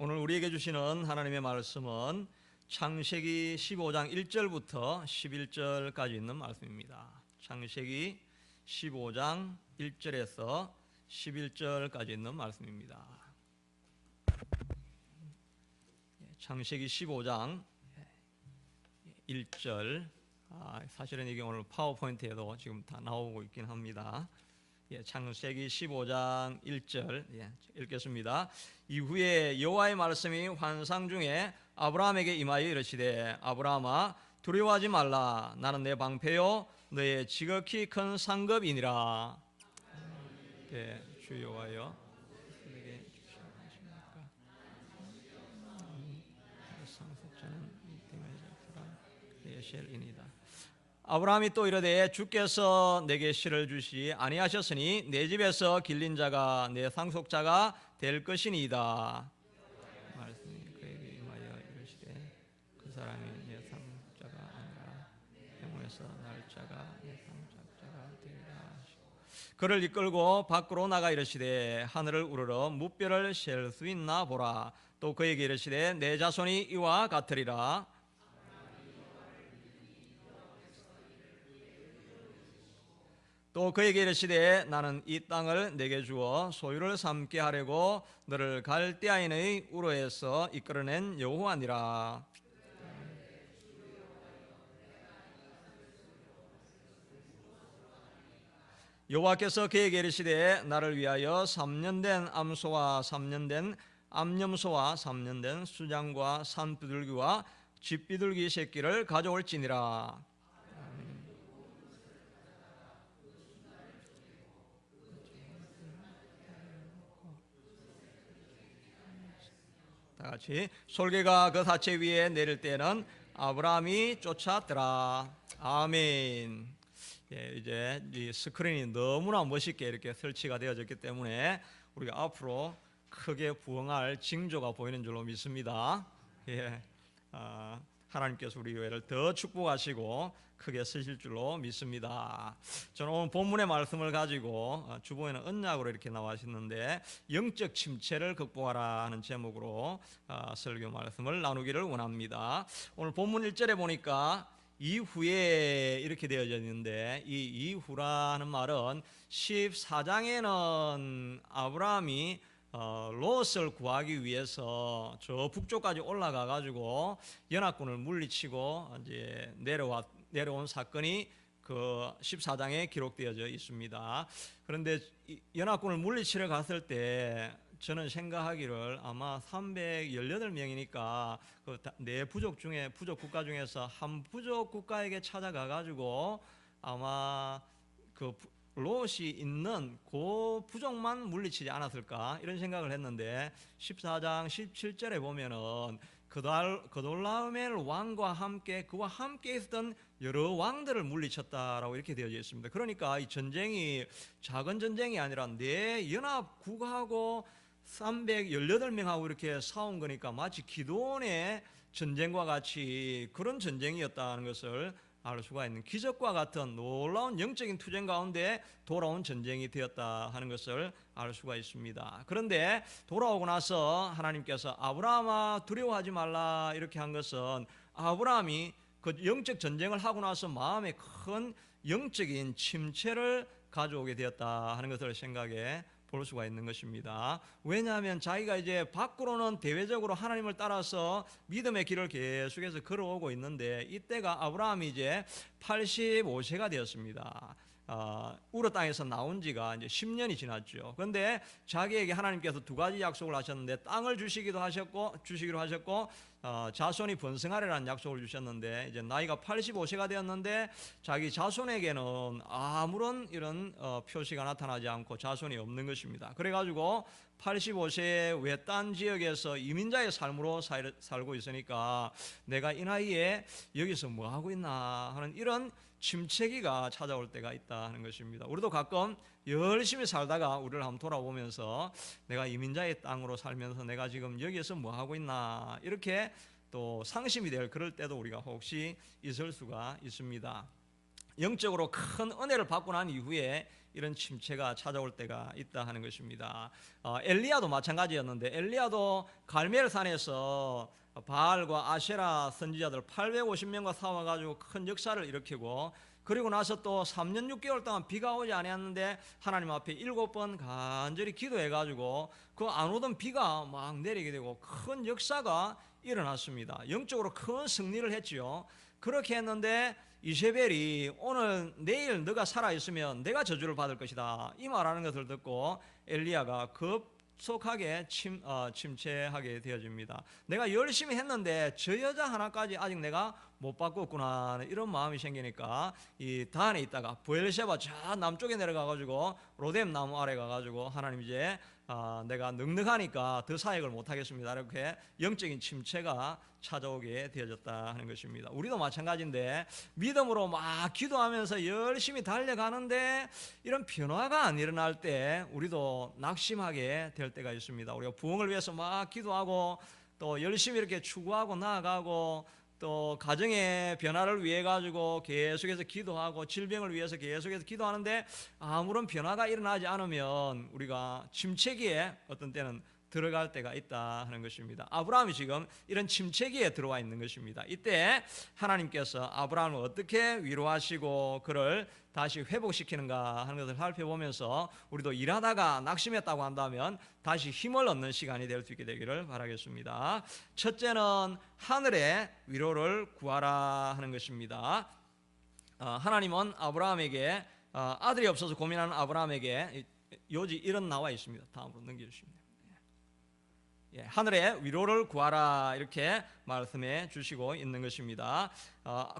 오늘 우리에게 주시는 하나님의 말씀은 창세기 15장 1절부터 11절까지 있는 말씀입니다. 창세기 15장 1절에서 11절까지 있는 말씀입니다. 창세기 15장 1절, 사실은 이게 오늘 파워포인트에도 지금 다 나오고 있긴 합니다. 창세기 15장 1절 읽겠습니다. 이후에 여호와의 말씀이 환상 중에 아브라함에게 임하여 이르시되 아브라함아 두려워하지 말라. 나는 내 방패요 너의 지극히 큰 상급이니라. 주 여호와여 내게 주시옵나이까. 상속자는 예셀이니이다. 아브라함이 또 이르되 주께서 내게 실을 주시 아니하셨으니 내 집에서 길린 자가 내 상속자가 될 것이니이다. 말씀이 그에게 임하여 이르시되 그 사람이 내 상속자가 아니라 영원에서 날짜가 내 상속자가 되리라 하시고 그를 이끌고 밖으로 나가 이르시되 하늘을 우러러 무뼈를 셀 수 있나 보라. 또 그에게 이르시되 내 자손이 이와 같으리라. 또 그에게 이르시되 나는 이 땅을 내게 주어 소유를 삼게 하려고 너를 갈대아인의 우르에서 이끌어낸 여호와니라. 여호와께서 그에게 이르시되 나를 위하여 3년 된 암소와 3년 된 암염소와 3년 된 수장과 산비둘기와 쥐비둘기 새끼를 가져올지니라. 다같이 솔개가 그 사체 위에 내릴 때는 아브라함이 쫓았더라. 아멘. 이제 이 스크린이 너무나 멋있게 이렇게 설치가 되어졌기 때문에 우리가 앞으로 크게 부응할 징조가 보이는 줄로 믿습니다. 하나님께서 우리 교회를 더 축복하시고 크게 쓰실 줄로 믿습니다. 저는 오늘 본문의 말씀을 가지고 주보에는 언약으로 이렇게 나와 있는데 영적 침체를 극복하라 하는 제목으로 설교 말씀을 나누기를 원합니다. 오늘 본문 1절에 보니까 이후에 이렇게 되어져 있는데 이 이후라는 말은 14장에는 아브라함이 롯을 구하기 위해서 저 북쪽까지 올라가 가지고 연합군을 물리치고 이제 내려온 사건이 그 14장에 기록되어져 있습니다. 그런데 연합군을 물리치러 갔을 때 저는 생각하기를 아마 318명이니까 그 네 부족 국가 중에서 한 부족 국가에게 찾아가 가지고 아마 그 롯이 있는 그 부족만 물리치지 않았을까 이런 생각을 했는데 14장 17절에 보면은 그돌라오멜 왕과 함께 그와 함께 있었던 여러 왕들을 물리쳤다라고 이렇게 되어져 있습니다. 그러니까 이 전쟁이 작은 전쟁이 아니라 네 연합국하고 318명하고 이렇게 싸운 거니까 마치 기드온의 전쟁과 같이 그런 전쟁이었다는 것을 알 수가 있는 기적과 같은 놀라운 영적인 투쟁 가운데 돌아온 전쟁이 되었다 하는 것을 알 수가 있습니다. 그런데 돌아오고 나서 하나님께서 아브라함아 두려워하지 말라 이렇게 한 것은 아브라함이 그 영적 전쟁을 하고 나서 마음에 큰 영적인 침체를 가져오게 되었다 하는 것을 생각해 볼 수가 있는 것입니다. 왜냐하면 자기가 이제 밖으로는 대외적으로 하나님을 따라서 믿음의 길을 계속해서 걸어오고 있는데 이때가 아브라함이 이제 85세가 되었습니다. 우르 땅에서 나온 지가 이제 10년이 지났죠. 그런데 자기에게 하나님께서 두 가지 약속을 하셨는데 땅을 주시기로 하셨고 자손이 번성하리라는 약속을 주셨는데 이제 나이가 85세가 되었는데 자기 자손에게는 아무런 이런 표시가 나타나지 않고 자손이 없는 것입니다. 그래가지고 85세 외딴 지역에서 이민자의 삶으로 살고 있으니까 내가 이 나이에 여기서 뭐 하고 있나 하는 이런 침체기가 찾아올 때가 있다 하는 것입니다. 우리도 가끔 열심히 살다가 우리를 한번 돌아보면서 내가 이민자의 땅으로 살면서 내가 지금 여기에서 뭐 하고 있나 이렇게 또 상심이 될 그럴 때도 우리가 혹시 있을 수가 있습니다. 영적으로 큰 은혜를 받고 난 이후에 이런 침체가 찾아올 때가 있다 하는 것입니다. 엘리야도 마찬가지였는데 엘리야도 갈멜산에서 바알과 아세라 선지자들 850명과 싸워가지고 큰 역사를 일으키고, 그리고 나서 또 3년 6개월 동안 비가 오지 않았는데 하나님 앞에 7번 간절히 기도해가지고 그 안 오던 비가 막 내리게 되고 큰 역사가 일어났습니다. 영적으로 큰 승리를 했지요. 그렇게 했는데 이세벨이 오늘 내일 너가 살아있으면 내가 저주를 받을 것이다, 이 말하는 것을 듣고 엘리야가 급속하게 침체하게 되어집니다. 내가 열심히 했는데 저 여자 하나까지 아직 내가 못 바꿨구나, 이런 마음이 생기니까 이 단에 있다가 부엘셰바 저 남쪽에 내려가가지고 로뎀 나무 아래 가가지고 하나님 이제 내가 넉넉하니까 더 사역을 못하겠습니다, 이렇게 영적인 침체가 찾아오게 되어졌다 하는 것입니다. 우리도 마찬가지인데 믿음으로 막 기도하면서 열심히 달려가는데 이런 변화가 안 일어날 때 우리도 낙심하게 될 때가 있습니다. 우리가 부흥을 위해서 막 기도하고 또 열심히 이렇게 추구하고 나아가고 또 가정의 변화를 위해 가지고 계속해서 기도하고 질병을 위해서 계속해서 기도하는데 아무런 변화가 일어나지 않으면 우리가 침체기에 어떤 때는 들어갈 때가 있다 하는 것입니다. 아브라함이 지금 이런 침체기에 들어와 있는 것입니다. 이때 하나님께서 아브라함을 어떻게 위로하시고 그를 다시 회복시키는가 하는 것을 살펴보면서 우리도 일하다가 낙심했다고 한다면 다시 힘을 얻는 시간이 될 수 있게 되기를 바라겠습니다. 첫째는 하늘의 위로를 구하라 하는 것입니다. 하나님은 아브라함에게 아들이 없어서 고민하는 아브라함에게 요지 이런 나와 있습니다. 다음으로 넘겨주십니다. 하늘의 위로를 구하라, 이렇게 말씀해 주시고 있는 것입니다.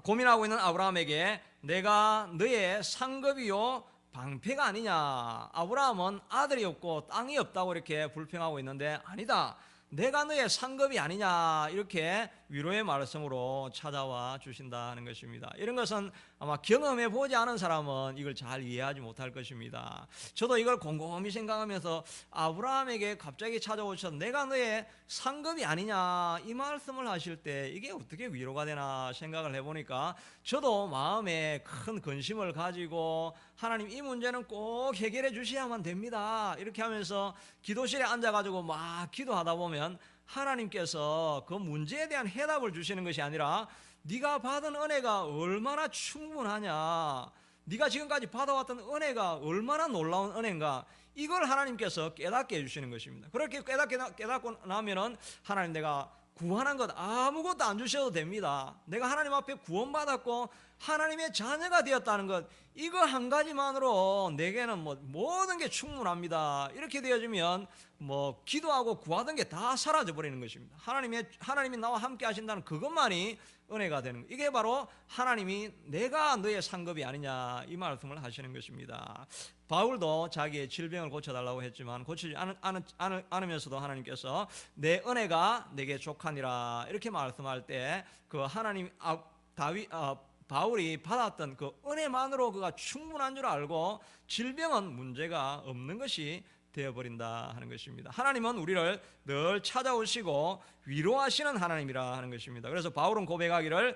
고민하고 있는 아브라함에게 내가 너의 상급이요 방패가 아니냐, 아브라함은 아들이 없고 땅이 없다고 이렇게 불평하고 있는데 아니다, 내가 너의 상급이 아니냐, 이렇게 위로의 말씀으로 찾아와 주신다는 것입니다. 이런 것은 아마 경험해 보지 않은 사람은 이걸 잘 이해하지 못할 것입니다. 저도 이걸 곰곰이 생각하면서 아브라함에게 갑자기 찾아오셔서 내가 너의 상급이 아니냐, 이 말씀을 하실 때 이게 어떻게 위로가 되나 생각을 해보니까 저도 마음에 큰 근심을 가지고 하나님 이 문제는 꼭 해결해 주셔야만 됩니다, 이렇게 하면서 기도실에 앉아가지고 막 기도하다 보면 하나님께서 그 문제에 대한 해답을 주시는 것이 아니라 네가 받은 은혜가 얼마나 충분하냐, 네가 지금까지 받아왔던 은혜가 얼마나 놀라운 은혜인가, 이걸 하나님께서 깨닫게 해주시는 것입니다. 그렇게 깨닫고 나면은 하나님 내가 구원한 것 아무것도 안 주셔도 됩니다, 내가 하나님 앞에 구원받았고 하나님의 자녀가 되었다는 것, 이거 한 가지만으로 내게는 모든 게 충분합니다, 이렇게 되어지면 기도하고 구하던 게 다 사라져 버리는 것입니다. 하나님이 나와 함께 하신다는 그것만이 은혜가 되는 것, 이게 바로 하나님이 내가 너의 상급이 아니냐, 이 말씀을 하시는 것입니다. 바울도 자기의 질병을 고쳐달라고 했지만 고치지 않으면서도 하나님께서 내 은혜가 내게 족하니라, 이렇게 말씀할 때 그 하나님 바울이 받았던 그 은혜만으로 그가 충분한 줄 알고 질병은 문제가 없는 것이 되어버린다 하는 것입니다. 하나님은 우리를 늘 찾아오시고 위로하시는 하나님이라 하는 것입니다. 그래서 바울은 고백하기를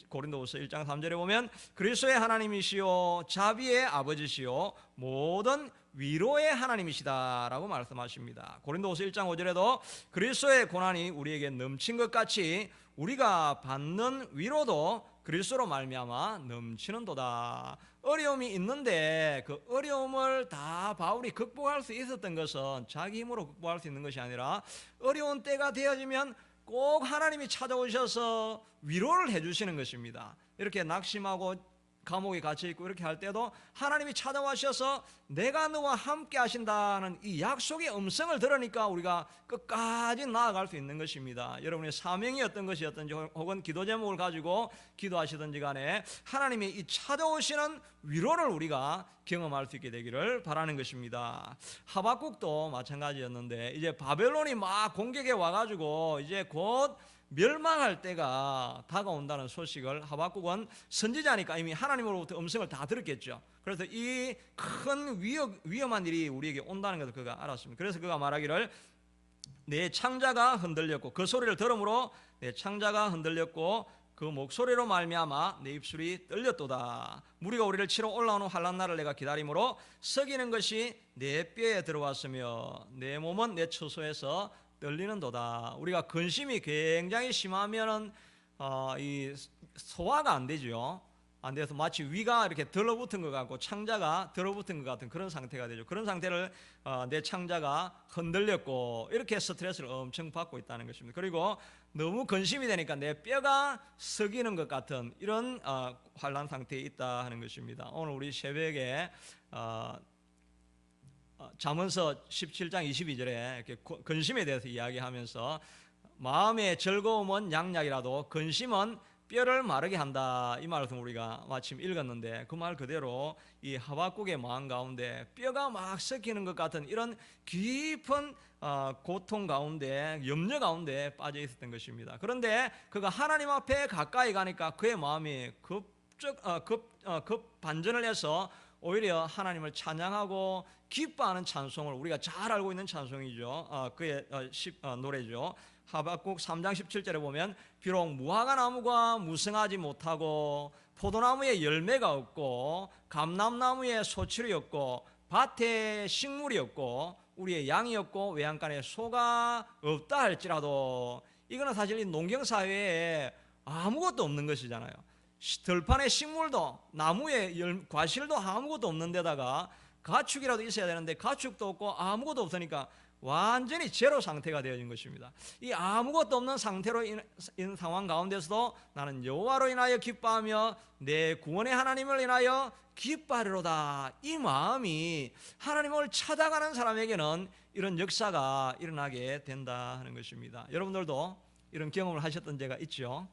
고린도후서 1장 3절에 보면 그리스도의 하나님이시요 자비의 아버지시요 모든 위로의 하나님이시다라고 말씀하십니다. 고린도후서 1장 5절에도 그리스도의 고난이 우리에게 넘친 것 같이 우리가 받는 위로도 그리스도로 말미암아 넘치는도다. 어려움이 있는데 그 어려움을 다 바울이 극복할 수 있었던 것은 자기 힘으로 극복할 수 있는 것이 아니라 어려운 때가 되어지면 꼭 하나님이 찾아오셔서 위로를 해주시는 것입니다. 이렇게 낙심하고 감옥에 갇혀있고 이렇게 할 때도 하나님이 찾아와셔서 내가 너와 함께 하신다는 이 약속의 음성을 들으니까 우리가 끝까지 나아갈 수 있는 것입니다. 여러분의 사명이 어떤 것이었든지 혹은 기도 제목을 가지고 기도하시든지 간에 하나님의 이 찾아오시는 위로를 우리가 경험할 수 있게 되기를 바라는 것입니다. 하박국도 마찬가지였는데 이제 바벨론이 막 공격해 와가지고 이제 곧 멸망할 때가 다가온다는 소식을 하박국은 선지자니까 이미 하나님으로부터 음성을 다 들었겠죠. 그래서 이 큰 위험한 일이 우리에게 온다는 것을 그가 알았습니다. 그래서 그가 말하기를 내 창자가 흔들렸고 그 소리를 들음으로 내 창자가 흔들렸고 그 목소리로 말미암아 내 입술이 떨렸도다. 무리가 우리를 치러 올라오는 환난 날을 내가 기다림으로 썩이는 것이 내 뼈에 들어왔으며 내 몸은 내 처소에서 떨리는도다. 우리가 근심이 굉장히 심하면은 이 소화가 안 되죠. 안 돼서 마치 위가 이렇게 들러붙은 것 같고 창자가 들어붙은 것 같은 그런 상태가 되죠. 그런 상태를 내 창자가 흔들렸고 이렇게 스트레스를 엄청 받고 있다는 것입니다. 그리고 너무 근심이 되니까 내 뼈가 썩이는 것 같은 이런 환난 상태에 있다 하는 것입니다. 오늘 우리 새벽에 잠언서 17장 22절에 이렇게 근심에 대해서 이야기하면서 마음의 즐거움은 양약이라도 근심은 뼈를 마르게 한다, 이 말을 우리가 마침 읽었는데 그 말 그대로 이 하박국의 마음 가운데 뼈가 막 썩히는 것 같은 이런 깊은 고통 가운데 염려 가운데 빠져 있었던 것입니다. 그런데 그가 하나님 앞에 가까이 가니까 그의 마음이 급 반전을 해서 오히려 하나님을 찬양하고 기뻐하는 찬송을, 우리가 잘 알고 있는 찬송이죠. 그의 노래죠. 하박국 3장 17절에 보면 비록 무화과 나무가 무성하지 못하고 포도나무에 열매가 없고 감람나무에 소출이 없고 밭에 식물이 없고 우리의 양이 없고 외양간에 소가 없다 할지라도, 이거는 사실 이 농경사회에 아무것도 없는 것이잖아요. 들판에 식물도 나무에 과실도 아무것도 없는 데다가 가축이라도 있어야 되는데 가축도 없고 아무것도 없으니까 완전히 제로 상태가 되어진 것입니다. 이 아무것도 없는 상태로 있는 상황 가운데서도 나는 여호와로 인하여 기뻐하며 내 구원의 하나님을 인하여 기뻐하리로다, 이 마음이 하나님을 찾아가는 사람에게는 이런 역사가 일어나게 된다 하는 것입니다. 여러분들도 이런 경험을 하셨던 적가 있죠?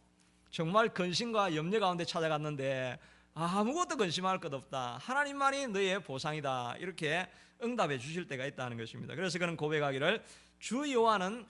정말 근심과 염려 가운데 찾아갔는데 아무것도 근심할 것 없다, 하나님만이 너의 보상이다, 이렇게 응답해 주실 때가 있다는 것입니다. 그래서 그는 고백하기를 주 여호와는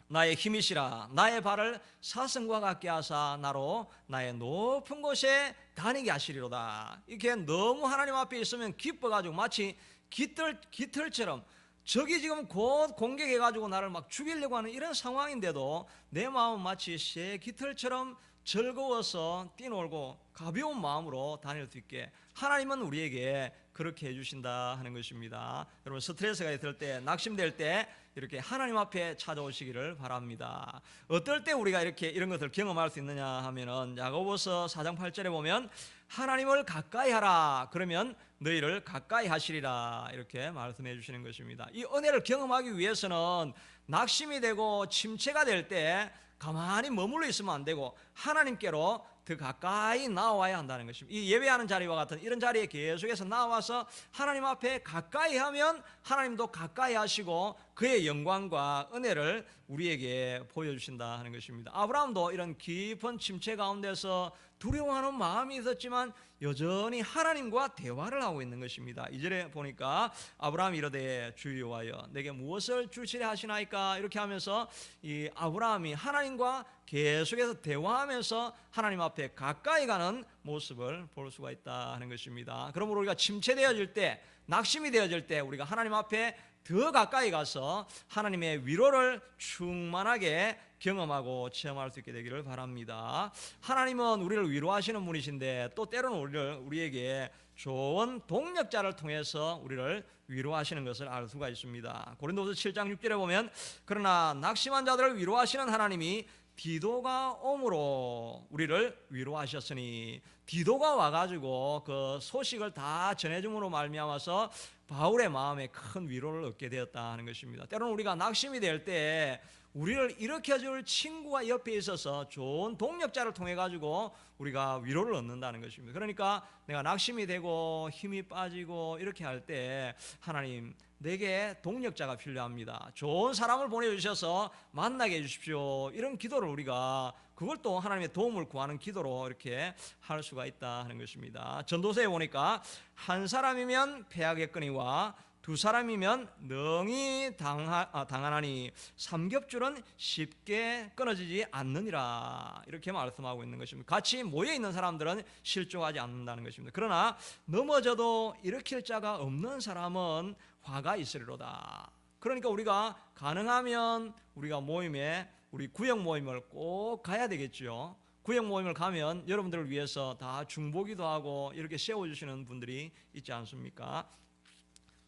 나의 힘이시라, 나의 발을 사슴과 같게 하사 나로 나의 높은 곳에 다니게 하시리로다. 이렇게 너무 하나님 앞에 있으면 기뻐가지고 마치 깃털처럼 적이 지금 곧 공격해가지고 나를 막 죽이려고 하는 이런 상황인데도 내 마음은 마치 새 깃털처럼 즐거워서 뛰놀고 가벼운 마음으로 다닐 수 있게 하나님은 우리에게 그렇게 해주신다 하는 것입니다. 여러분, 스트레스가 있을 때, 낙심될 때 이렇게 하나님 앞에 찾아오시기를 바랍니다. 어떨 때 우리가 이렇게 이런 것을 경험할 수 있느냐 하면은 야고보서 4장 8절에 보면 하나님을 가까이 하라, 그러면 너희를 가까이 하시리라, 이렇게 말씀해 주시는 것입니다. 이 은혜를 경험하기 위해서는 낙심이 되고 침체가 될 때 가만히 머물러 있으면 안 되고 하나님께로 더 가까이 나와야 한다는 것입니다. 이 예배하는 자리와 같은 이런 자리에 계속해서 나와서 하나님 앞에 가까이 하면 하나님도 가까이 하시고 그의 영광과 은혜를 우리에게 보여주신다 하는 것입니다. 아브라함도 이런 깊은 침체 가운데서 두려워하는 마음이 있었지만 여전히 하나님과 대화를 하고 있는 것입니다. 2절에 보니까 아브라함이 이르되 주 여호와여 내게 무엇을 주시려 하시나이까, 이렇게 하면서 이 아브라함이 하나님과 계속해서 대화하면서 하나님 앞에 가까이 가는 모습을 볼 수가 있다 하는 것입니다. 그러므로 우리가 침체되어질 때, 낙심이 되어질 때 우리가 하나님 앞에 더 가까이 가서 하나님의 위로를 충만하게 경험하고 체험할 수 있게 되기를 바랍니다. 하나님은 우리를 위로하시는 분이신데 또 때로는 우리에게 좋은 동력자를 통해서 우리를 위로하시는 것을 알 수가 있습니다. 고린도서 7장 6절에 보면 그러나 낙심한 자들을 위로하시는 하나님이 디도가 옴으로 우리를 위로하셨으니, 디도가 와가지고 그 소식을 다 전해줌으로 말미암아서 바울의 마음에 큰 위로를 얻게 되었다 하는 것입니다. 때로는 우리가 낙심이 될 때 우리를 일으켜줄 친구가 옆에 있어서 좋은 동력자를 통해 가지고 우리가 위로를 얻는다는 것입니다. 그러니까 내가 낙심이 되고 힘이 빠지고 이렇게 할 때 하나님, 내게 동력자가 필요합니다, 좋은 사람을 보내주셔서 만나게 해주십시오, 이런 기도를 우리가 그걸 또 하나님의 도움을 구하는 기도로 이렇게 할 수가 있다 하는 것입니다. 전도서에 보니까 한 사람이면 패하겠거니와 두 사람이면 능히 당하나니 삼겹줄은 쉽게 끊어지지 않느니라, 이렇게 말씀하고 있는 것입니다. 같이 모여있는 사람들은 실족하지 않는다는 것입니다. 그러나 넘어져도 일으킬 자가 없는 사람은 화가 있으리로다. 그러니까 우리가 가능하면 우리가 모임에, 우리 구역 모임을 꼭 가야 되겠죠. 구역 모임을 가면 여러분들을 위해서 다 중보기도 하고 이렇게 세워주시는 분들이 있지 않습니까?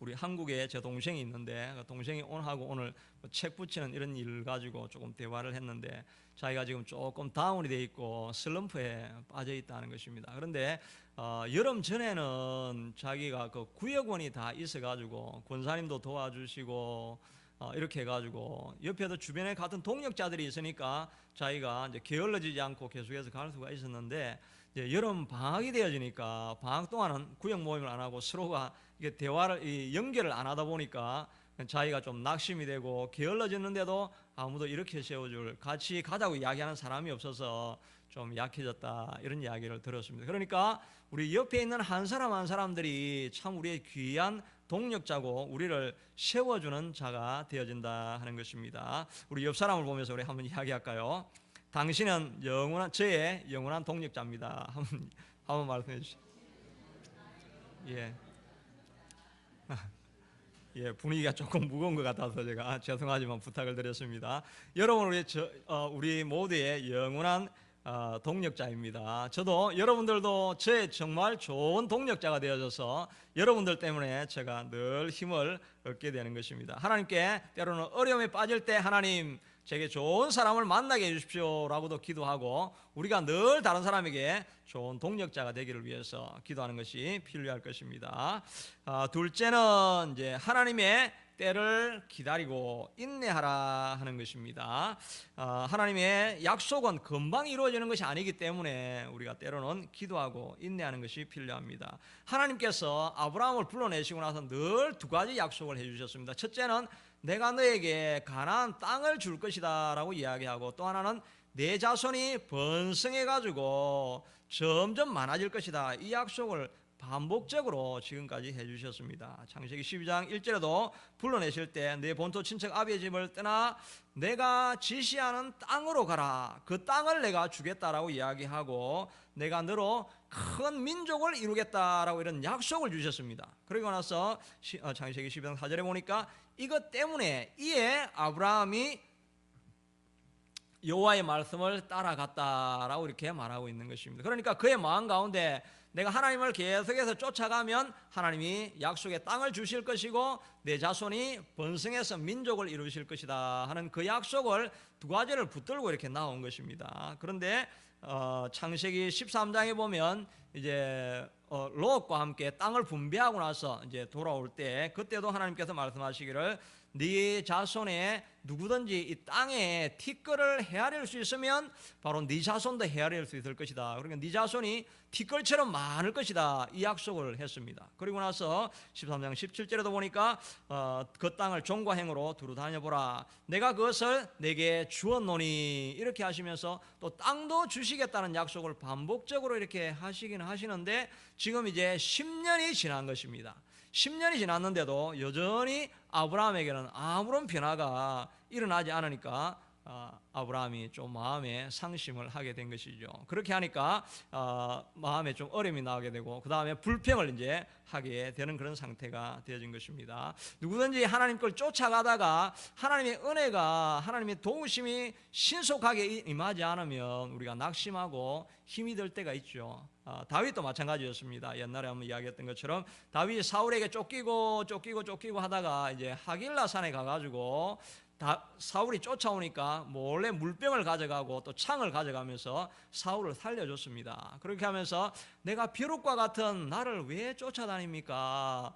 우리 한국에 제 동생이 있는데 그 동생이 오늘 책 붙이는 이런 일 가지고 조금 대화를 했는데 자기가 지금 조금 다운이 돼 있고 슬럼프에 빠져 있다는 것입니다. 그런데 여름 전에는 자기가 그 구역원이 다 있어가지고 권사님도 도와주시고 이렇게 해가지고 옆에도 주변에 같은 동역자들이 있으니까 자기가 이제 게을러지지 않고 계속해서 갈 수가 있었는데 이제 여름 방학이 되어지니까 방학 동안은 구역 모임을 안 하고 서로가 이게 대화를 연결을 안 하다 보니까 자기가 좀 낙심이 되고 게을러졌는데도 아무도 이렇게 세워줄 같이 가자고 이야기하는 사람이 없어서 좀 약해졌다 이런 이야기를 들었습니다. 그러니까 우리 옆에 있는 한 사람 한 사람들이 참 우리의 귀한 동력자고 우리를 세워주는 자가 되어진다 하는 것입니다. 우리 옆 사람을 보면서 우리 한번 이야기할까요? 당신은 저의 영원한 동력자입니다. 한번 말씀해 주시죠. 예. 예, 분위기가 조금 무거운 것 같아서 제가 죄송하지만 부탁을 드렸습니다. 여러분 우리 모두의 영원한 동력자입니다. 저도 여러분들도 제 정말 좋은 동력자가 되어져서 여러분들 때문에 제가 늘 힘을 얻게 되는 것입니다. 하나님께 때로는 어려움에 빠질 때 하나님 제게 좋은 사람을 만나게 해주십시오 라고도 기도하고 우리가 늘 다른 사람에게 좋은 동력자가 되기를 위해서 기도하는 것이 필요할 것입니다. 둘째는 이제 하나님의 때를 기다리고 인내하라 하는 것입니다. 하나님의 약속은 금방 이루어지는 것이 아니기 때문에 우리가 때로는 기도하고 인내하는 것이 필요합니다. 하나님께서 아브라함을 불러내시고 나서 늘 두 가지 약속을 해주셨습니다. 첫째는 내가 너에게 가나안 땅을 줄 것이다 라고 이야기하고 또 하나는 내 자손이 번성해 가지고 점점 많아질 것이다 이 약속을 반복적으로 지금까지 해주셨습니다. 창세기 12장 1절에도 불러내실 때 내 본토 친척 아비의 집을 떠나 내가 지시하는 땅으로 가라 그 땅을 내가 주겠다라고 이야기하고 내가 너로 큰 민족을 이루겠다라고 이런 약속을 주셨습니다. 그리고 나서 창세기 12장 4절에 보니까 이것 때문에 이에 아브라함이 여호와의 말씀을 따라갔다라고 이렇게 말하고 있는 것입니다. 그러니까 그의 마음 가운데 내가 하나님을 계속해서 쫓아가면 하나님이 약속의 땅을 주실 것이고 내 자손이 번성해서 민족을 이루실 것이다 하는 그 약속을 두 가지를 붙들고 이렇게 나온 것입니다. 그런데 창세기 13장에 보면 이제 롯과 함께 땅을 분배하고 나서 이제 돌아올 때 그때도 하나님께서 말씀하시기를 네 자손에 누구든지 이 땅에 티끌을 헤아릴 수 있으면 바로 네 자손도 헤아릴 수 있을 것이다. 그러니까 네 자손이 티끌처럼 많을 것이다. 이 약속을 했습니다. 그리고 나서 13장 17절에도 보니까 그 땅을 종과 행으로 두루 다녀보라. 내가 그것을 내게 주었노니 이렇게 하시면서 또 땅도 주시겠다는 약속을 반복적으로 이렇게 하시긴 하시는데 지금 이제 10년이 지난 것입니다. 10년이 지났는데도 여전히 아브라함에게는 아무런 변화가 일어나지 않으니까 아브라함이 좀 마음에 상심을 하게 된 것이죠. 그렇게 하니까 마음에 좀 어려움이 나게 되고 그 다음에 불평을 이제 하게 되는 그런 상태가 되어진 것입니다. 누구든지 하나님 걸 쫓아가다가 하나님의 은혜가 하나님의 도우심이 신속하게 임하지 않으면 우리가 낙심하고 힘이 들 때가 있죠. 다윗도 마찬가지였습니다. 옛날에 한번 이야기했던 것처럼 다윗이 사울에게 쫓기고 하다가 이제 하길라 산에 가가지고 사울이 쫓아오니까 몰래 물병을 가져가고 또 창을 가져가면서 사울을 살려줬습니다. 그렇게 하면서 내가 벼룩과 같은 나를 왜 쫓아다닙니까?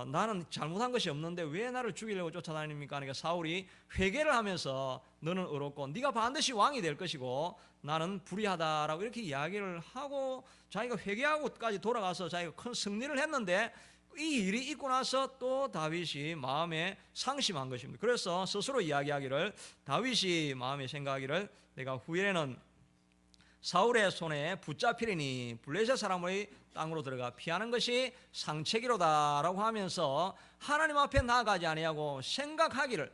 나는 잘못한 것이 없는데 왜 나를 죽이려고 쫓아다닙니까? 그러니까 사울이 회개를 하면서 너는 의롭고 네가 반드시 왕이 될 것이고 나는 불의하다라고 이렇게 이야기를 하고 자기가 회개하고까지 돌아가서 자기가 큰 승리를 했는데 이 일이 있고 나서 또 다윗이 마음에 상심한 것입니다. 그래서 스스로 이야기하기를 다윗이 마음에 생각하기를 내가 후에는 사울의 손에 붙잡히리니 블레셋 사람의 땅으로 들어가 피하는 것이 상책이로다라고 하면서 하나님 앞에 나아가지 아니하고 생각하기를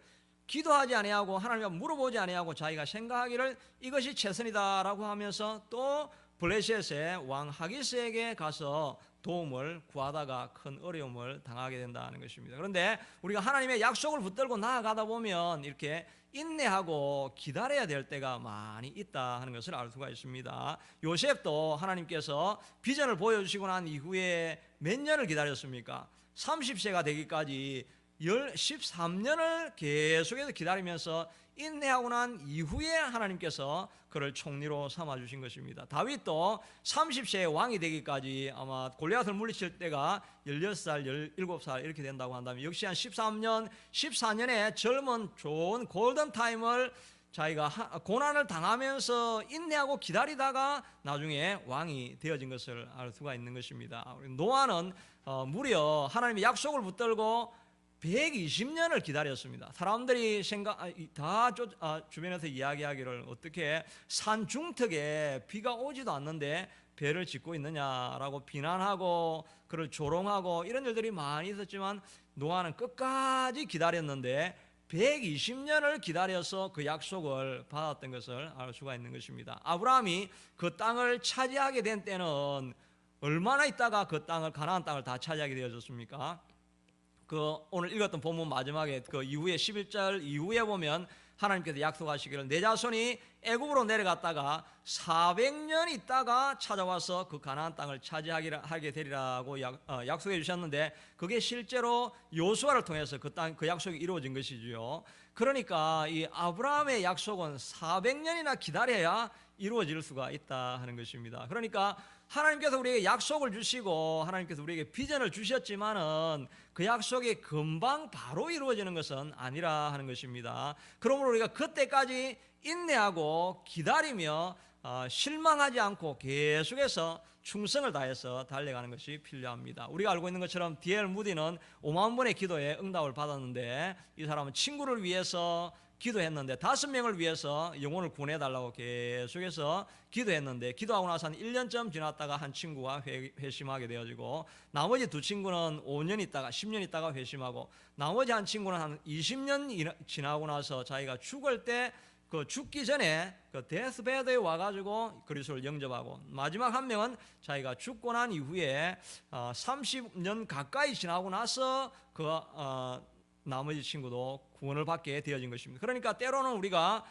기도하지 아니하고 하나님께 물어보지 아니하고 자기가 생각하기를 이것이 최선이다라고 하면서 또 블레셋의 왕 하기스에게 가서 도움을 구하다가 큰 어려움을 당하게 된다는 것입니다. 그런데 우리가 하나님의 약속을 붙들고 나아가다 보면 이렇게 인내하고 기다려야 될 때가 많이 있다 하는 것을 알 수가 있습니다. 요셉도 하나님께서 비전을 보여주시고 난 이후에 몇 년을 기다렸습니까? 30세가 되기까지 13년을 계속해서 기다리면서 인내하고 난 이후에 하나님께서 그를 총리로 삼아주신 것입니다. 다윗도 30세의 왕이 되기까지 아마 골리앗을 물리칠 때가 16살, 17살 이렇게 된다고 한다면 역시 한 13년, 14년의 젊은 좋은 골든타임을 자기가 고난을 당하면서 인내하고 기다리다가 나중에 왕이 되어진 것을 알 수가 있는 것입니다. 노아는 무려 하나님의 약속을 붙들고 120년을 기다렸습니다. 사람들이 주변에서 이야기하기를 어떻게 산 중턱에 비가 오지도 않는데 배를 짓고 있느냐라고 비난하고 그를 조롱하고 이런 일들이 많이 있었지만 노아는 끝까지 기다렸는데 120년을 기다려서 그 약속을 받았던 것을 알 수가 있는 것입니다. 아브라함이 그 땅을 차지하게 된 때는 얼마나 있다가 그 땅을 가나안 땅을 다 차지하게 되어졌습니까? 오늘 읽었던 본문 마지막에 그 이후에 11절 이후에 보면 하나님께서 약속하시기를 내 자손이 애굽으로 내려갔다가 400년 있다가 찾아와서 그 가나안 땅을 차지하게 되리라고 약속해 주셨는데 그게 실제로 요수아를 통해서 그 약속이 이루어진 것이지요. 그러니까 이 아브라함의 약속은 400년이나 기다려야 이루어질 수가 있다 하는 것입니다. 그러니까 하나님께서 우리에게 약속을 주시고 하나님께서 우리에게 비전을 주셨지만은 그 약속이 금방 바로 이루어지는 것은 아니라 하는 것입니다. 그러므로 우리가 그때까지 인내하고 기다리며 실망하지 않고 계속해서 충성을 다해서 달려가는 것이 필요합니다. 우리가 알고 있는 것처럼 D.L. 무디는 5만 번의 기도에 응답을 받았는데 이 사람은 친구를 위해서 기도했는데 5명을 위해서 영혼을 구원해달라고 계속해서 기도했는데 기도하고 나서 한 1년쯤 지났다가 한 친구가 회심하게 되어지고 나머지 2친구는 5년 있다가 10년 있다가 회심하고 나머지 한 친구는 한 20년 지나고 나서 자기가 죽을 때 그 죽기 전에 그 데스베드에 와가지고 그리스도를 영접하고 마지막 한 명은 자기가 죽고 난 이후에 30년 가까이 지나고 나서 나머지 친구도 구원을 받게 되어진 것입니다. 그러니까 때로는 우리가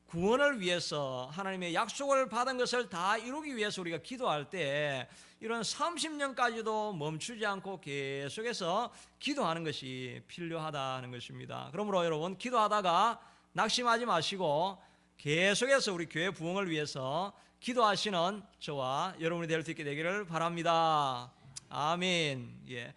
구원을 위해서 하나님의 약속을 받은 것을 다 이루기 위해서 우리가 기도할 때 이런 30년까지도 멈추지 않고 계속해서 기도하는 것이 필요하다는 것입니다. 그러므로 여러분 기도하다가 낙심하지 마시고 계속해서 우리 교회 부흥을 위해서 기도하시는 저와 여러분이 될 수 있게 되기를 바랍니다. 아멘. 예.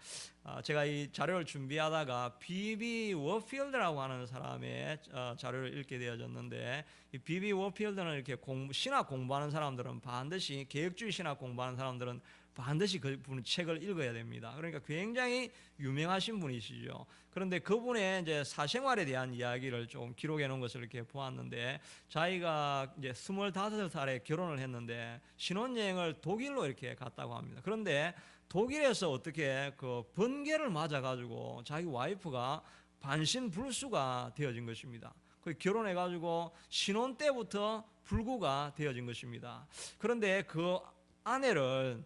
제가 이 자료를 준비하다가 B.B. 워필드라고 하는 사람의 자료를 읽게 되어졌는데 이 B.B. 워필드는 이렇게 신학 공부하는 사람들은 반드시 개혁주의 신학 공부하는 사람들은 반드시 그분 책을 읽어야 됩니다. 그러니까 굉장히 유명하신 분이시죠. 그런데 그분의 이제 사생활에 대한 이야기를 좀 기록해 놓은 것을 이렇게 보았는데 자기가 이제 25살에 결혼을 했는데 신혼여행을 독일로 이렇게 갔다고 합니다. 그런데 독일에서 어떻게 그 번개를 맞아가지고 자기 와이프가 반신불수가 되어진 것입니다. 그 결혼해가지고 신혼 때부터 불구가 되어진 것입니다. 그런데 그 아내를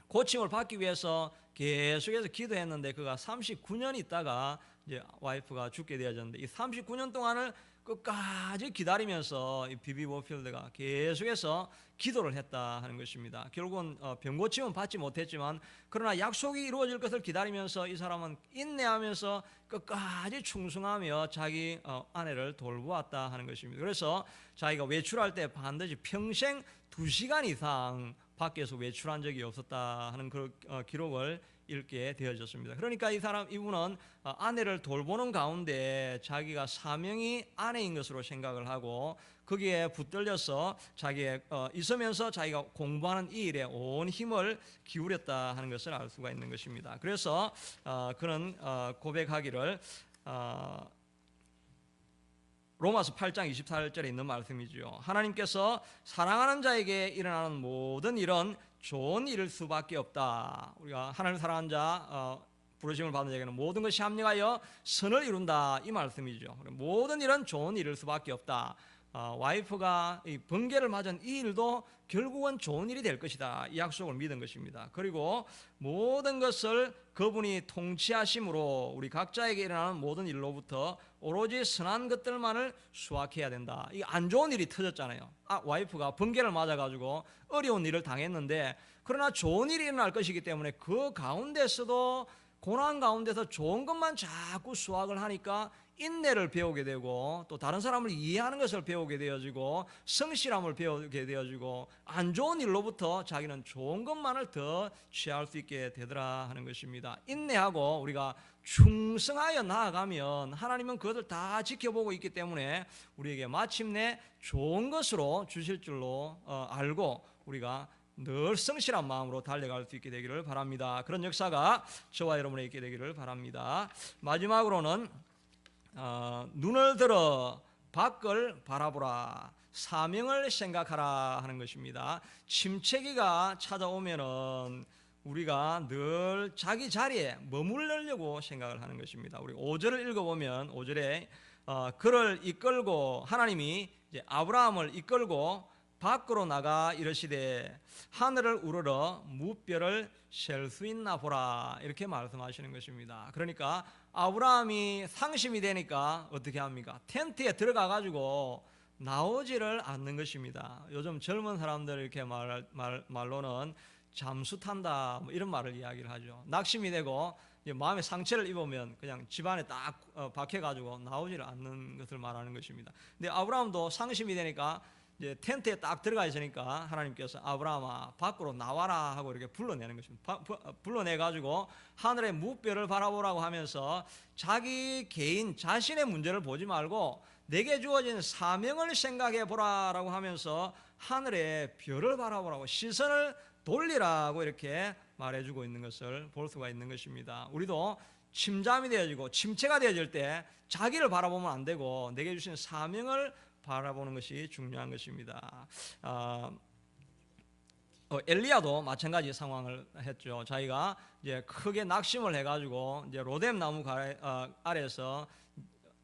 고침을 받기 위해서 계속해서 기도했는데 그가 39년 있다가 이제 와이프가 죽게 되어졌는데 이 39년 동안을 끝까지 기다리면서 이 B.B. 워필드가 계속해서 기도를 했다 하는 것입니다. 결국은 병고침은 받지 못했지만 그러나 약속이 이루어질 것을 기다리면서 이 사람은 인내하면서 끝까지 충성하며 자기 아내를 돌보았다 하는 것입니다. 그래서 자기가 외출할 때 반드시 평생 2시간 이상 밖에서 외출한 적이 없었다 하는 그 기록을 읽게 되어졌습니다. 그러니까 이분은 아내를 돌보는 가운데 자기가 사명이 아내인 것으로 생각을 하고 거기에 붙들려서 자기의 있으면서 자기가 공부하는 이 일에 온 힘을 기울였다 하는 것을 알 수가 있는 것입니다. 그래서 그는 고백하기를 로마서 8장 24절에 있는 말씀이지요. 하나님께서 사랑하는 자에게 일어나는 모든 일은 좋은 일일 수밖에 없다. 우리가 하나님 사랑하는 자 부르심을 받는 자에게는 모든 것이 합력하여 선을 이룬다 이 말씀이죠. 모든 일은 좋은 일일 수밖에 없다. 와이프가 이 번개를 맞은 이 일도 결국은 좋은 일이 될 것이다, 이 약속을 믿은 것입니다. 그리고 모든 것을 그분이 통치하심으로 우리 각자에게 일어나는 모든 일로부터 오로지 선한 것들만을 수확해야 된다. 이 안 좋은 일이 터졌잖아요. 와이프가 번개를 맞아가지고 어려운 일을 당했는데, 그러나 좋은 일이 일어날 것이기 때문에 그 가운데서도, 고난 가운데서 좋은 것만 자꾸 수확을 하니까 인내를 배우게 되고, 또 다른 사람을 이해하는 것을 배우게 되어지고, 성실함을 배우게 되어지고, 안 좋은 일로부터 자기는 좋은 것만을 더 취할 수 있게 되더라 하는 것입니다. 인내하고 우리가 충성하여 나아가면 하나님은 그것을 다 지켜보고 있기 때문에 우리에게 마침내 좋은 것으로 주실 줄로 알고 우리가 늘 성실한 마음으로 달려갈 수 있게 되기를 바랍니다. 그런 역사가 저와 여러분에게 있게 되기를 바랍니다. 마지막으로는 눈을 들어 밖을 바라보라, 사명을 생각하라 하는 것입니다. 침체기가 찾아오면은 우리가 늘 자기 자리에 머무르려고 생각을 하는 것입니다. 우리 5절을 읽어보면 5절에 그를 이끌고, 하나님이 이제 아브라함을 이끌고 밖으로 나가 이르시되 하늘을 우러러 무뼈를 셀 수 있나 보라, 이렇게 말씀하시는 것입니다. 그러니까 아브라함이 상심이 되니까 어떻게 합니까? 텐트에 들어가 가지고 나오지를 않는 것입니다. 요즘 젊은 사람들 이렇게 말로는 잠수 탄다, 뭐 이런 말을 이야기를 하죠. 낙심이 되고 마음에 상처를 입으면 그냥 집안에 딱 박혀가지고 나오지를 않는 것을 말하는 것입니다. 근데 아브라함도 상심이 되니까 이제 텐트에 딱 들어가 있으니까 하나님께서 아브라함아 밖으로 나와라 하고 이렇게 불러내는 것입니다. 불러내가지고 하늘의 무뼈를 바라보라고 하면서 자기 개인 자신의 문제를 보지 말고 내게 주어진 사명을 생각해 보라라고 하면서 하늘의 별을 바라보라고, 시선을 돌리라고 이렇게 말해주고 있는 것을 볼 수가 있는 것입니다. 우리도 침잠이 되어지고 침체가 되어질 때 자기를 바라보면 안 되고 내게 주신 사명을 바라보는 것이 중요한 것입니다. 엘리야도 마찬가지 상황을 했죠. 자기가 이제 크게 낙심을 해가지고 이제 로뎀 나무 아래에서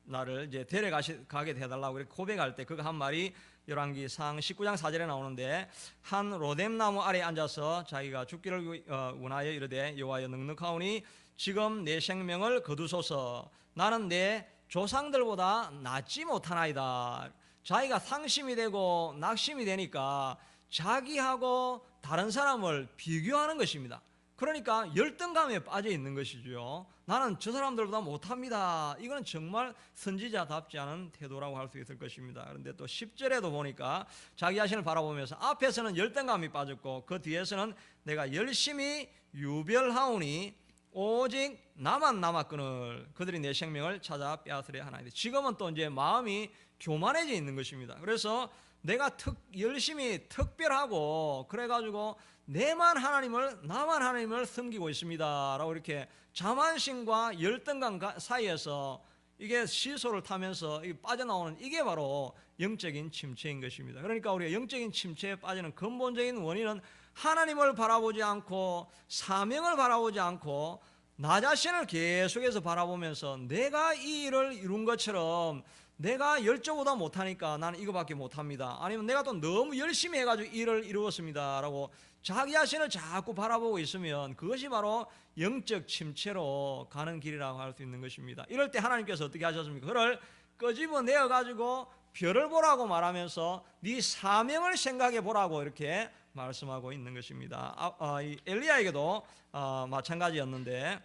나를 이제 데려가게 해달라고 고백할 때 그가 한 말이 열왕기상 19장 4절에 나오는데, 한 로뎀 나무 아래에 앉아서 자기가 죽기를 원하여 이르되 여호와여 넉넉하오니 지금 내 생명을 거두소서, 나는 내 조상들보다 낫지 못하나이다. 자기가 상심이 되고 낙심이 되니까 자기하고 다른 사람을 비교하는 것입니다. 그러니까 열등감에 빠져 있는 것이죠. 나는 저 사람들보다 못합니다. 이건 정말 선지자답지 않은 태도라고 할 수 있을 것입니다. 그런데 또 10절에도 보니까 자기 자신을 바라보면서 앞에서는 열등감이 빠졌고 그 뒤에서는 내가 열심히 유별하오니 오직 나만 남았거늘 그들이 내 생명을 찾아 빼앗으려 하나이다. 지금은 또 이제 마음이 교만해져 있는 것입니다. 그래서 내가 열심히 특별하고 그래가지고 나만 하나님을 섬기고 있습니다 라고 이렇게 자만심과 열등감 사이에서 이게 시소를 타면서 빠져나오는, 이게 바로 영적인 침체인 것입니다. 그러니까 우리가 영적인 침체에 빠지는 근본적인 원인은 하나님을 바라보지 않고 사명을 바라보지 않고 나 자신을 계속해서 바라보면서 내가 이 일을 이룬 것처럼 내가 열조보다 못하니까 나는 이거밖에 못합니다, 아니면 내가 또 너무 열심히 해가지고 일을 이루었습니다 라고 자기 자신을 자꾸 바라보고 있으면 그것이 바로 영적 침체로 가는 길이라고 할 수 있는 것입니다. 이럴 때 하나님께서 어떻게 하셨습니까? 그를 끄집어내어가지고 별을 보라고 말하면서 네 사명을 생각해 보라고 이렇게 말씀하고 있는 것입니다. 엘리야에게도 마찬가지였는데,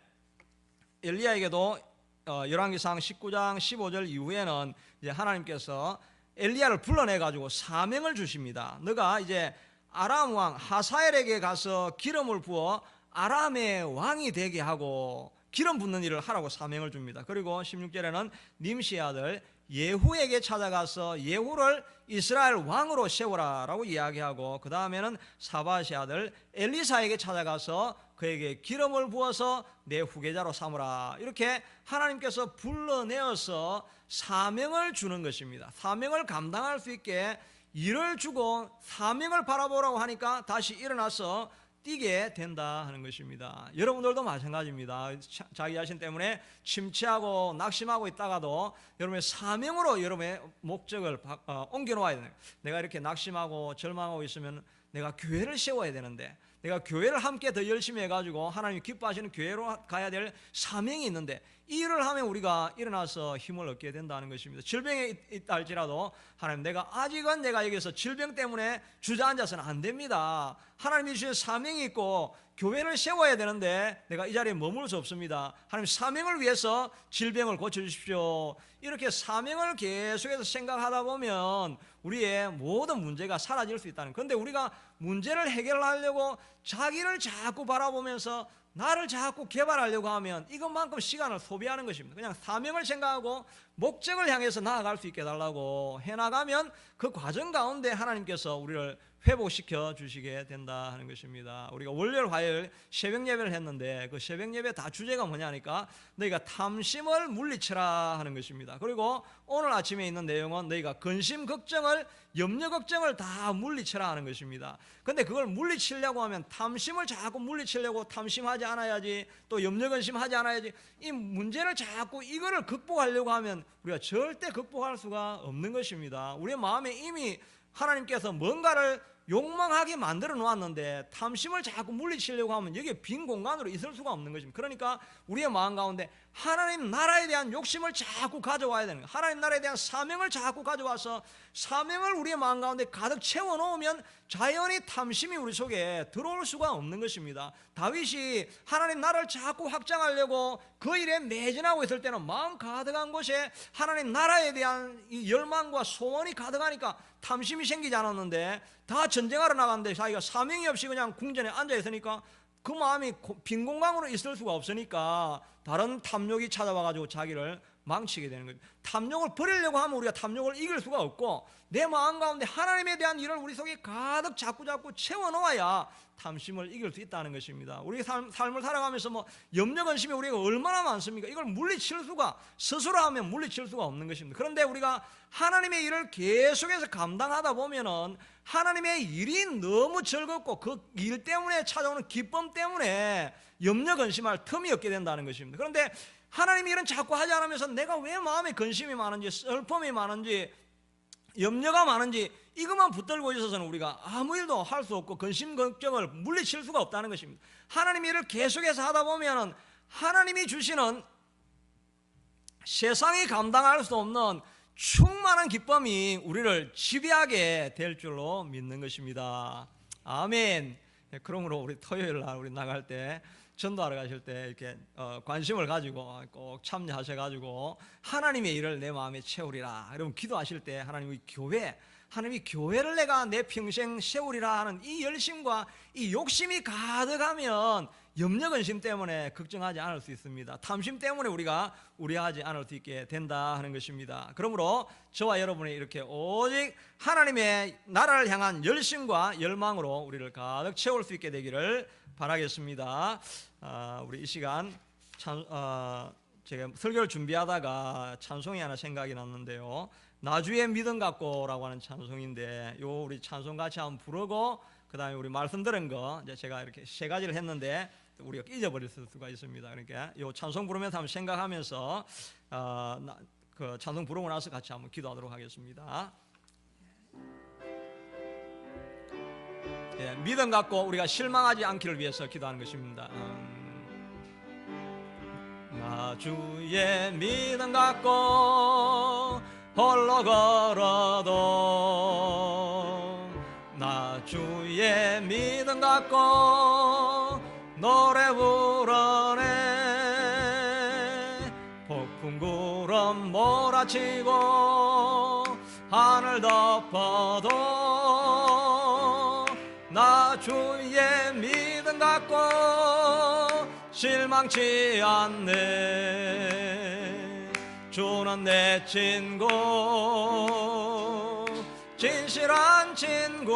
엘리야에게도 열왕기상 19장 15절 이후에는 이제 하나님께서 엘리야를 불러내가지고 사명을 주십니다. 너가 이제 아람 왕 하사엘에게 가서 기름을 부어 아람의 왕이 되게 하고 기름 붓는 일을 하라고 사명을 줍니다. 그리고 16절에는 님시의 아들 예후에게 찾아가서 예후를 이스라엘 왕으로 세워라 라고 이야기하고, 그 다음에는 사밧의 아들 엘리사에게 찾아가서 그에게 기름을 부어서 내 후계자로 삼으라, 이렇게 하나님께서 불러내어서 사명을 주는 것입니다. 사명을 감당할 수 있게 일을 주고 사명을 바라보라고 하니까 다시 일어나서 뛰게 된다 하는 것입니다. 여러분들도 마찬가지입니다. 자기 자신 때문에 침체하고 낙심하고 있다가도 여러분의 사명으로 여러분의 목적을 옮겨 놓아야 돼요. 내가 이렇게 낙심하고 절망하고 있으면 내가 교회를 세워야 되는데, 내가 교회를 함께 더 열심히 해가지고 하나님이 기뻐하시는 교회로 가야 될 사명이 있는데, 이 일을 하면 우리가 일어나서 힘을 얻게 된다는 것입니다. 질병에 있다 할지라도 하나님, 아직은 내가 여기서 질병 때문에 주저앉아서는 안 됩니다. 하나님이 주신 사명이 있고 교회를 세워야 되는데 내가 이 자리에 머물 수 없습니다. 하나님, 사명을 위해서 질병을 고쳐주십시오. 이렇게 사명을 계속해서 생각하다 보면 우리의 모든 문제가 사라질 수 있다는. 그런데 우리가 문제를 해결하려고 자기를 자꾸 바라보면서 나를 자꾸 개발하려고 하면 이것만큼 시간을 소비하는 것입니다. 그냥 사명을 생각하고 목적을 향해서 나아갈 수 있게 해달라고 해나가면 그 과정 가운데 하나님께서 우리를 회복시켜 주시게 된다 하는 것입니다. 우리가 월요일 화요일 새벽 예배를 했는데 그 새벽 예배 다 주제가 뭐냐니까 너희가 탐심을 물리쳐라 하는 것입니다. 그리고 오늘 아침에 있는 내용은 너희가 근심 걱정을, 염려 걱정을 다 물리쳐라 하는 것입니다. 근데 그걸 물리치려고 하면 탐심을 자꾸 물리치려고 탐심하지 않아야지, 또 염려 근심하지 않아야지, 이 문제를 자꾸 이거를 극복하려고 하면 우리가 절대 극복할 수가 없는 것입니다. 우리의 마음에 이미 하나님께서 뭔가를 욕망하게 만들어 놓았는데 탐심을 자꾸 물리치려고 하면 여기에 빈 공간으로 있을 수가 없는 것입니다. 그러니까 우리의 마음 가운데 하나님 나라에 대한 욕심을 자꾸 가져와야 되는 거예요. 하나님 나라에 대한 사명을 자꾸 가져와서 사명을 우리의 마음 가운데 가득 채워놓으면 자연히 탐심이 우리 속에 들어올 수가 없는 것입니다. 다윗이 하나님 나라를 자꾸 확장하려고 그 일에 매진하고 있을 때는 마음 가득한 곳에 하나님 나라에 대한 이 열망과 소원이 가득하니까 탐심이 생기지 않았는데, 다 전쟁하러 나갔는데 자기가 사명이 없이 그냥 궁전에 앉아 있으니까 그 마음이 빈 공간으로 있을 수가 없으니까 다른 탐욕이 찾아와가지고 자기를 망치게 되는 거죠. 탐욕을 버리려고 하면 우리가 탐욕을 이길 수가 없고, 내 마음 가운데 하나님에 대한 일을 우리 속에 가득 자꾸 채워놓아야 탐심을 이길 수 있다는 것입니다. 우리 삶을 살아가면서 염려 근심이 우리가 얼마나 많습니까? 이걸 물리칠 수가, 스스로 하면 물리칠 수가 없는 것입니다. 그런데 우리가 하나님의 일을 계속해서 감당하다 보면은 하나님의 일이 너무 즐겁고 그 일 때문에 찾아오는 기쁨 때문에 염려 근심할 틈이 없게 된다는 것입니다. 그런데 하나님의 일은 자꾸 하지 않으면서 내가 왜 마음에 근심이 많은지, 슬픔이 많은지, 염려가 많은지 이것만 붙들고 있어서는 우리가 아무 일도 할 수 없고 근심 걱정을 물리칠 수가 없다는 것입니다. 하나님의 일을 계속해서 하다 보면 하나님이 주시는 세상이 감당할 수 없는 충만한 기쁨이 우리를 지배하게 될 줄로 믿는 것입니다. 아멘. 그러므로 우리 토요일 날 우리 나갈 때, 전도하러 가실 때 이렇게 관심을 가지고 꼭 참여하셔가지고 하나님의 일을 내 마음에 채우리라. 여러분 기도하실 때 하나님이 교회를 내가 내 평생 세우리라 하는 이 열심과 이 욕심이 가득하면 염려 근심 때문에 걱정하지 않을 수 있습니다. 탐심 때문에 우리가 우려하지 않을 수 있게 된다 하는 것입니다. 그러므로 저와 여러분이 이렇게 오직 하나님의 나라를 향한 열심과 열망으로 우리를 가득 채울 수 있게 되기를 바라겠습니다. 우리 이 시간 제가 설교를 준비하다가 찬송이 하나 생각이 났는데요. 나주의 믿음 갖고라고 하는 찬송인데, 요 우리 찬송 같이 한번 부르고 그 다음에 우리 말씀 들은 거 이제 제가 이렇게 세 가지를 했는데 우리가 잊어버릴 수가 있습니다. 그러니까 요 찬송 부르면서 한번 생각하면서 그 찬송 부르고 나서 같이 한번 기도하도록 하겠습니다. 예, 믿음 갖고 우리가 실망하지 않기를 위해서 기도하는 것입니다. 나 주의 믿음 갖고 홀로 걸어도, 나 주의 믿음 갖고 노래 부르네. 폭풍 구름 몰아치고 하늘 덮어도 나 주의 믿음 갖고 실망치 않네. 주는 내 친구, 진실한 친구,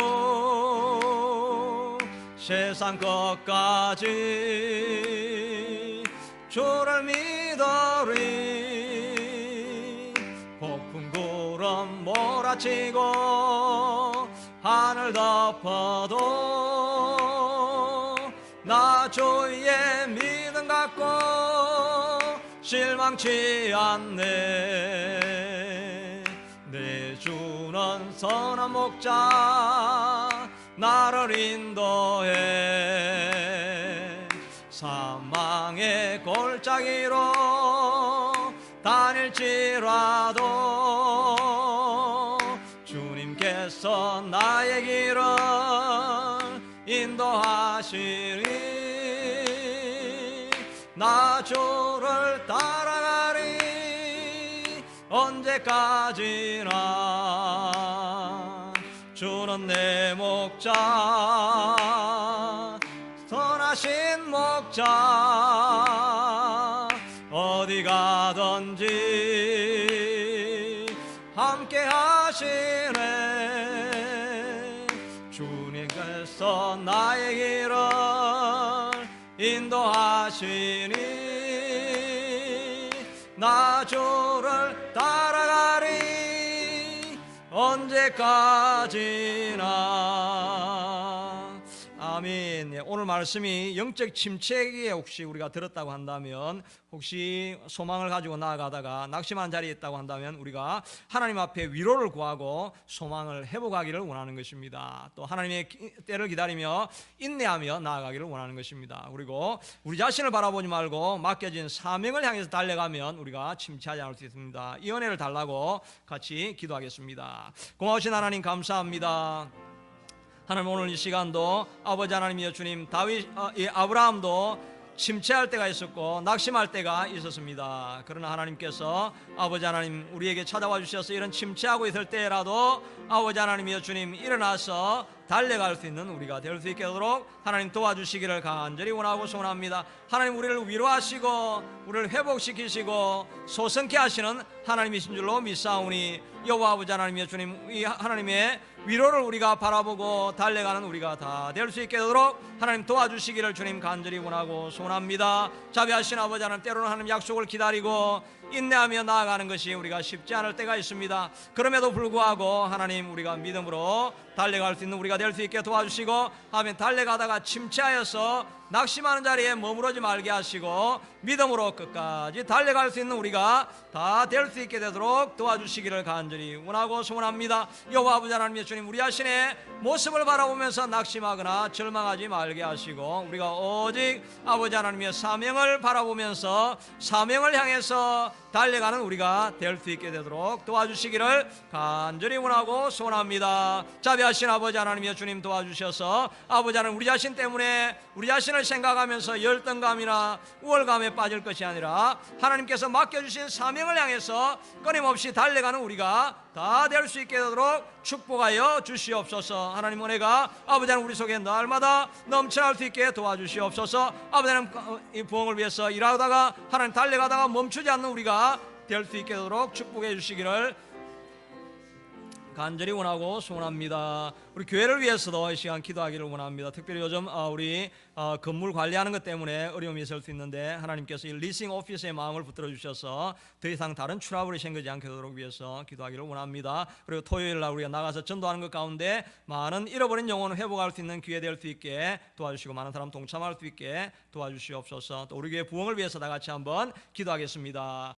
세상 것까지 주를 믿으리. 폭풍 구름 몰아치고 하늘 덮어도 주의 믿음 갖고 실망치 않네. 내 주는 선한 목자 나를 인도해. 사망의 골짜기로 다닐지라도 주님께서 나의 길을 인도하시리. 나 주를 따라가리 언제까지나. 주는 내 목자 선하신 목자 어디 가든지 함께 하시네. 주님께서 나의 길을 인도하시니 나 주를 따라가리 언제까지나. 아멘. 예, 오늘 말씀이 영적 침체기에 혹시 우리가 들었다고 한다면, 혹시 소망을 가지고 나아가다가 낙심한 자리에 있다고 한다면 우리가 하나님 앞에 위로를 구하고 소망을 회복하기를 원하는 것입니다. 또 하나님의 때를 기다리며 인내하며 나아가기를 원하는 것입니다. 그리고 우리 자신을 바라보지 말고 맡겨진 사명을 향해서 달려가면 우리가 침체하지 않을 수 있습니다. 이 은혜를 달라고 같이 기도하겠습니다. 고마우신 하나님 감사합니다. 하나님, 오늘 이 시간도 아버지 하나님이여 주님, 아브라함도 침체할 때가 있었고 낙심할 때가 있었습니다. 그러나 하나님께서 아버지 하나님 우리에게 찾아와 주셔서 이런 침체하고 있을 때라도 아버지 하나님이여 주님 일어나서 달려갈 수 있는 우리가 될 수 있게 하도록 하나님 도와주시기를 간절히 원하고 소원합니다. 하나님, 우리를 위로하시고 우리를 회복시키시고 소성케 하시는 하나님이신 줄로 믿사오니 여호와 아버지 하나님이여 주님, 이 하나님의 위로를 우리가 바라보고 달려가는 우리가 다 될 수 있게 되도록 하나님 도와주시기를 주님 간절히 원하고 소원합니다. 자비하신 아버지 하나님, 때로는 하나님 약속을 기다리고 인내하며 나아가는 것이 우리가 쉽지 않을 때가 있습니다. 그럼에도 불구하고 하나님, 우리가 믿음으로 달려갈 수 있는 우리가 될 수 있게 도와주시고, 아멘. 달려가다가 침체하여서 낙심하는 자리에 머무르지 말게 하시고 믿음으로 끝까지 달려갈 수 있는 우리가 다 될 수 있게 되도록 도와주시기를 간절히 원하고 소원합니다. 여호와 아버지 하나님 주님, 우리 자신의 모습을 바라보면서 낙심하거나 절망하지 말게 하시고 우리가 오직 아버지 하나님의 사명을 바라보면서 사명을 향해서 달려가는 우리가 될 수 있게 되도록 도와주시기를 간절히 원하고 소원합니다. 자비하신 아버지 하나님이여 주님, 도와주셔서 아버지 하나님 우리 자신 때문에 우리 자신을 생각하면서 열등감이나 우월감에 빠질 것이 아니라 하나님께서 맡겨주신 사명을 향해서 끊임없이 달려가는 우리가 다 될 수 있게 되도록 축복하여 주시옵소서. 하나님, 은혜가 아버지 하나님 우리 속에 날마다 넘쳐날 수 있게 도와주시옵소서. 아버지 하나님, 이 부흥을 위해서 일하다가 하나님 달려가다가 멈추지 않는 우리가 될 수 있게 되도록 축복해 주시기를 간절히 원하고 소원합니다. 우리 교회를 위해서도 이 시간 기도하기를 원합니다. 특별히 요즘 우리 건물 관리하는 것 때문에 어려움이 있을 수 있는데 하나님께서 이 리싱 오피스의 마음을 붙들어 주셔서 더 이상 다른 트러블이 생기지 않게 되도록 위해서 기도하기를 원합니다. 그리고 토요일 날 우리가 나가서 전도하는 것 가운데 많은 잃어버린 영혼을 회복할 수 있는 기회 될 수 있게 도와주시고 많은 사람 동참할 수 있게 도와주시옵소서. 또 우리 교회 부흥을 위해서 다 같이 한번 기도하겠습니다.